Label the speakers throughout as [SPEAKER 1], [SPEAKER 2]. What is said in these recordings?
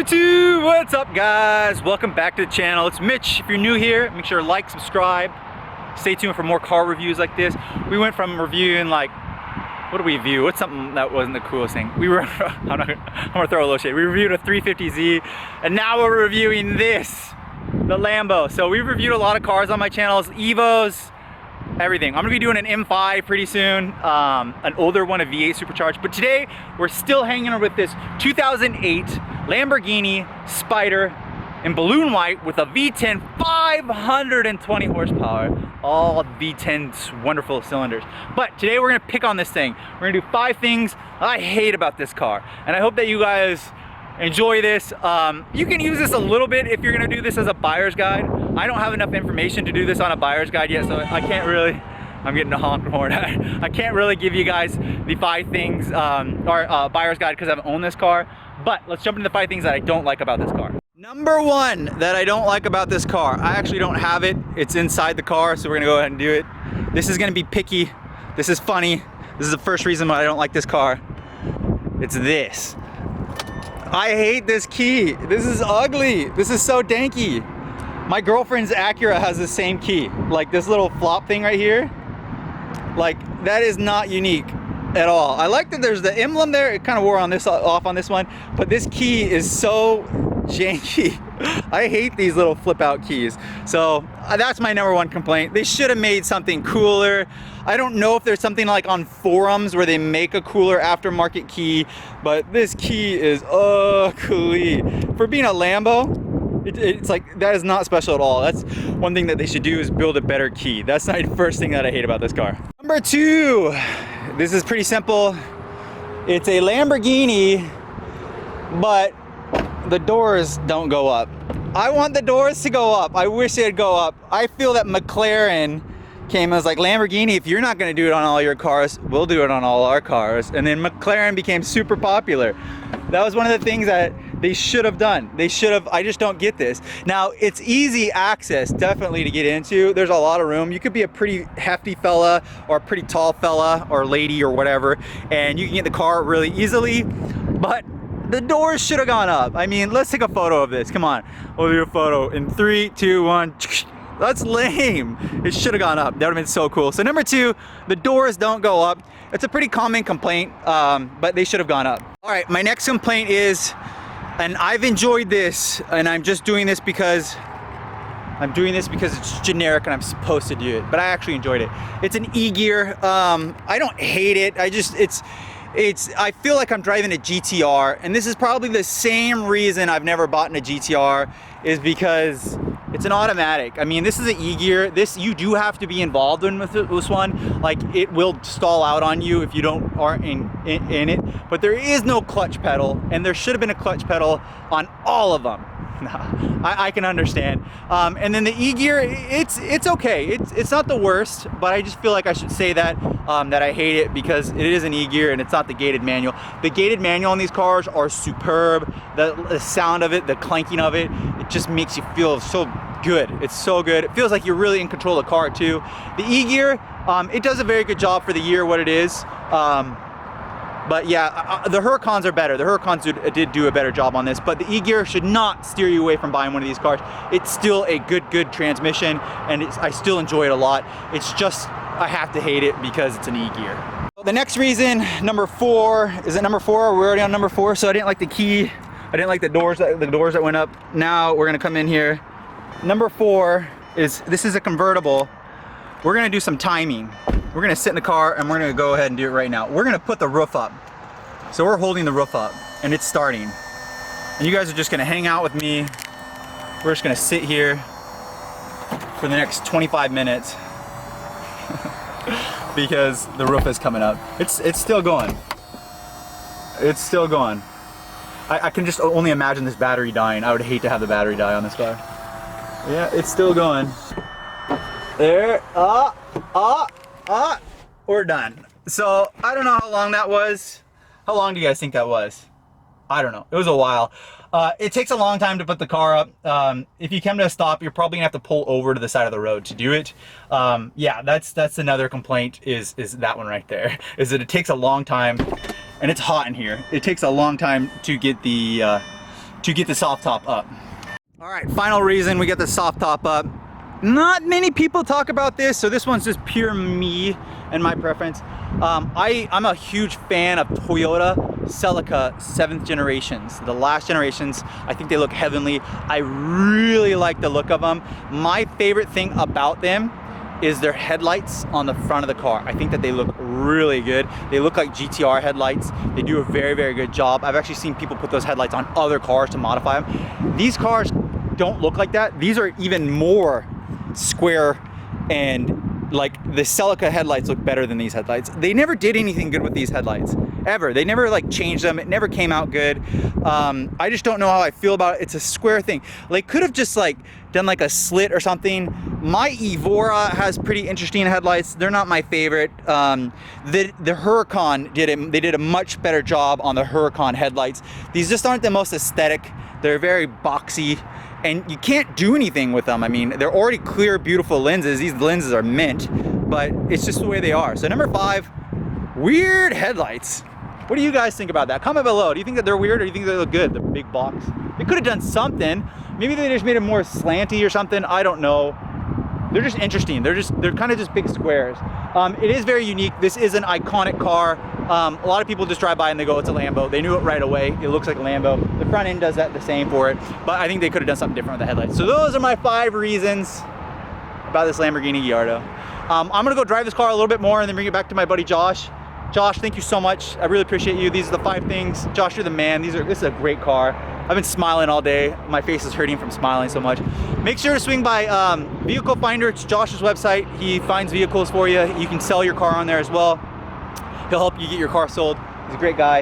[SPEAKER 1] YouTube, what's up guys? Welcome back to the channel. It's Mitch. If you're new here, make sure to like, subscribe. Stay tuned for more car reviews like this. We went from reviewing like, what did we review? What's something that wasn't the coolest thing? We were, I'm gonna throw a little shade. We reviewed a 350Z and now we're reviewing this, the Lambo. So we've reviewed a lot of cars on my channels, Evos, everything. I'm gonna be doing an M5 pretty soon, an older one, a V8 supercharged. But today we're still hanging with this 2008 Lamborghini SPYDER in balloon white with a V10 520 horsepower, all V10's wonderful cylinders. But today we're gonna pick on this thing. We're gonna do 5 things I hate about this car, and I hope that you guys enjoy this. You can use this a little bit if you're gonna do this as a buyer's guide. I don't have enough information to do this on a buyer's guide yet, so I can't really, I'm getting a honk horn. I can't really give you guys the 5 things, or buyer's guide because I haven't owned this car. But let's jump into the 5 things that I don't like about this car. Number 1 that I don't like about this car, I actually don't have it. It's inside the car, so we're gonna go ahead and do it. This is gonna be picky. This is funny. This is the first reason why I don't like this car. It's this. I hate this key. This is ugly. This is so danky. My girlfriend's Acura has the same key. Like this little flop thing right here. Like that is not unique at all. I like that there's the emblem there. It kind of wore on this off on this one, but this key is so janky. I hate these little flip out keys. So that's my number 1 complaint. They should have made something cooler. I don't know if there's something like on forums where they make a cooler aftermarket key, but this key is ugly. For being a Lambo, it's like, that is not special at all. That's one thing that they should do, is build a better key. That's the first thing that I hate about this car. Number 2, this is pretty simple. It's a Lamborghini, but the doors don't go up. I want the doors to go up. I wish they'd go up. I feel that McLaren came and was like, Lamborghini, if you're not gonna do it on all your cars, we'll do it on all our cars. And then McLaren became super popular. That was one of the things that they should have done. They should have, I just don't get this. Now, it's easy access, definitely, to get into. There's a lot of room. You could be a pretty hefty fella or a pretty tall fella or lady or whatever, and you can get in the car really easily, but the doors should have gone up. I mean, let's take a photo of this. Come on, we'll do a photo in 3, 2, 1. That's lame. It should have gone up. That would have been so cool. So number 2, the doors don't go up. It's a pretty common complaint, but they should have gone up. All right, my next complaint is, and I've enjoyed this, and I'm just doing this because it's generic and I'm supposed to do it, but I actually enjoyed it. It's an E-gear. I don't hate it. I feel like I'm driving a GTR, and this is probably the same reason I've never bought a GTR, is because it's an automatic. I mean, this is an E-gear. This, you do have to be involved in with this one. Like, it will stall out on you if you aren't in it. But there is no clutch pedal, and there should have been a clutch pedal on all of them. I can understand. And then the E-gear, it's okay. It's not the worst, but I just feel like I should say that that I hate it because it is an E-gear and it's not the gated manual. The gated manual on these cars are superb. The sound of it, the clanking of it, it just makes you feel so good. It's so good. It feels like you're really in control of the car too. The E-gear, it does a very good job for the year what it is. But yeah, the Huracans are better. The Huracans did do a better job on this, but the E-gear should not steer you away from buying one of these cars. It's still a good transmission, and I still enjoy it a lot. It's just, I have to hate it because it's an E-gear. The next reason, number 4, is it number 4? We're already on number 4, so I didn't like the key. I didn't like the doors that went up. Now we're gonna come in here. Number 4 is, this is a convertible. We're gonna do some timing. We're gonna sit in the car and we're gonna go ahead and do it right now. We're gonna put the roof up. So we're holding the roof up and it's starting. And you guys are just gonna hang out with me. We're just gonna sit here for the next 25 minutes because the roof is coming up. It's still going. It's still going. I can just only imagine this battery dying. I would hate to have the battery die on this car. Yeah, it's still going. There, we're done. So I don't know how long that was. How long do you guys think that was? I don't know. It was a while. It takes a long time to put the car up. If you come to a stop, you're probably gonna have to pull over to the side of the road to do it. Yeah, that's another complaint is that one right there. Is that it takes a long time, and it's hot in here. It takes a long time to get the to get the soft top up. All right, final reason we get the soft top up. Not many people talk about this, so this one's just pure me and my preference. I'm a huge fan of Toyota CELICA 7th generations. The last generations, I think they look heavenly. I really like the look of them. My favorite thing about them is their headlights on the front of the car. I think that they look really good. They look like GTR headlights. They do a very, very good job. I've actually seen people put those headlights on other cars to modify them. These cars don't look like that. These are even more square, and like the CELICA headlights look better than these headlights. They never did anything good with these headlights, ever. They never like changed them. It never came out good. I just don't know how I feel about it. It's a square thing. Like, could have just like done like a slit or something. My EVORA has pretty interesting headlights. They're not my favorite. The Huracan they did a much better job on the Huracan headlights. These just aren't the most aesthetic. They're very boxy, and you can't do anything with them. I mean, they're already clear, beautiful lenses. These lenses are mint, but it's just the way they are. So number 5, weird headlights. What do you guys think about that? Comment below. Do you think that they're weird, or do you think they look good, the big box? They could have done something. Maybe they just made it more slanty or something. I don't know. They're just interesting. They're kind of just big squares. It is very unique. This is an iconic car. A lot of people just drive by and they go, it's a Lambo. They knew it right away. It looks like a Lambo. The front end does that the same for it, but I think they could have done something different with the headlights. So those are my 5 reasons about this Lamborghini Gallardo. I'm gonna go drive this car a little bit more and then bring it back to my buddy Josh. Josh, thank you so much. I really appreciate you. These are the 5 things. Josh, you're the man. This is a great car. I've been smiling all day. My face is hurting from smiling so much. Make sure to swing by Vehicle Finder. It's Josh's website. He finds vehicles for you. You can sell your car on there as well. He'll help you get your car sold. He's a great guy.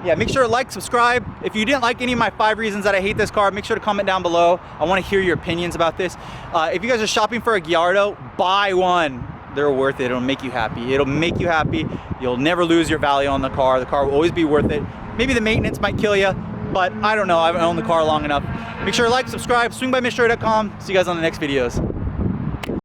[SPEAKER 1] Yeah, make sure to like, subscribe. If you didn't like any of my 5 reasons that I hate this car, make sure to comment down below. I want to hear your opinions about this. If you guys are shopping for a Gallardo, buy one. They're worth it. It'll make you happy. It'll make you happy. You'll never lose your value on the car. The car will always be worth it. Maybe the maintenance might kill you, but I don't know. I haven't owned the car long enough. Make sure to like, subscribe, swing by MITCHDORE.com. See you guys on the next videos.